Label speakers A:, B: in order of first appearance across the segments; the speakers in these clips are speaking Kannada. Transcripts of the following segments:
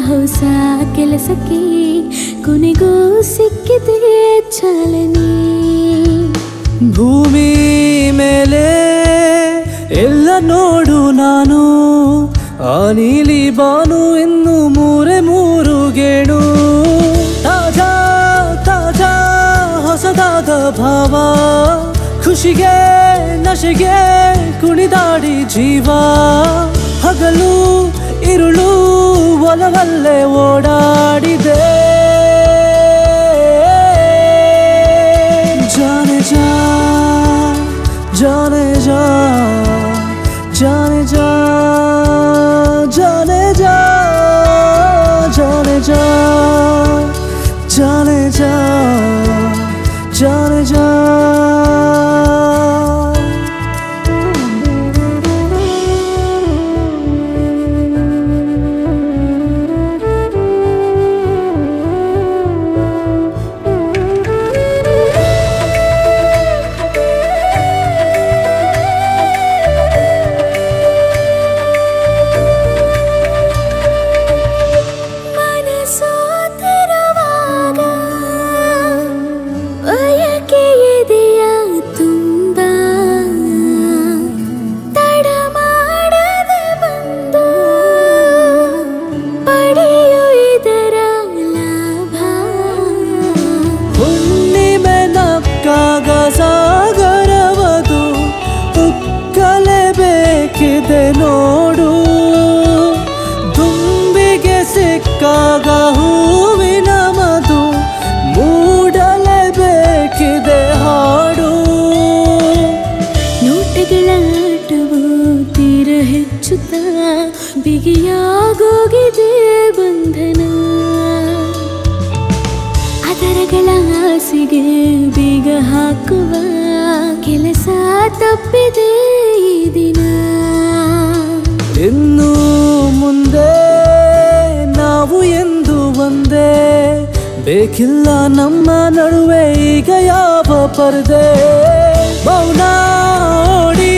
A: ಹೊಸ ಕೆಲಸಕ್ಕೆ ಕೊನೆಗೂ ಸಿಕ್ಕಿದೆ ಚಾಲನೆ.
B: ಭೂಮಿ ಮೇಲೆ ಎಲ್ಲ ನೋಡು ನಾನು, ಆ ನೀಲಿ ಬಾನು ಇನ್ನು ಮೂರು ಗೇಣು. ತಾಜಾ ತಾಜಾ ಹೊಸದಾದ ಭಾವ, ಖುಷಿಗೆ ನಶೆಗೆ ಕುಣಿದಾಡಿ ಜೀವ. ಹಗಲು ಇರುಳು ಒಲವಲ್ಲೇ ಓಡಾಡಿದೆ. ಜಾನೆ ಜಾ ಜಾನೆ ಜಾ ಜಾನೆ ಜಾ ಜಾನೆ ಜಾ ಜಾನೆ ಜಾ ಜಾನೆ ಜಾ ಜಾನೆ ಜಾ. ಸಾಗರವದು ಉಕ್ಕಲೇಬೇಕಿದೆ ನೋಡು. ದುಂಬಿಗೆ ಸಿಕ್ಕಾಗ ಹೂವಿನ ಮಧು ಮೂಡಲೇಬೇಕಿದೆ ಹಾಡು.
A: ನೋಟಗಳ ಆಟವು ತೀರ ಹೆಚ್ಚುತ್ತಾ ಬಿಗಿಯಾಗೋಗಿದೆ ಬಂಧನ. ಅದರಗಳ ಆಸೆಗೆ ಬೀಗ ಹಾಕುವ ಕೆಲಸ ತಪ್ಪಿದೆ ಈ ದಿನ.
B: ಇನ್ನು ಮುಂದೆ ನಾವು ಎಂದು ಒಂದೇ, ಬೇಕಿಲ್ಲ ನಮ್ಮ ನಡುವೆ ಈಗ ಯಾವ ಪರದೆ. ಮೌನ ಓಡಿ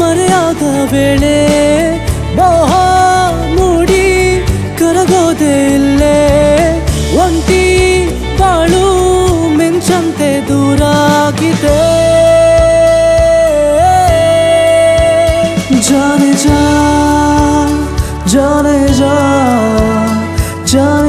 B: ಮರೆಯಾದ ವೇಳೆ ಮೋಹ ಮೂಡಿ ಕರಗೋದೆ ಇಲ್ಲೇ. ಒಂಟಿ ಬಾಳು ಮಿಂಚಂತೆ ದೂರಾಗಿದೆ. ಜಾನೆ ಜಾ ಜಾನೆ ಜಾ ಜಾನೆ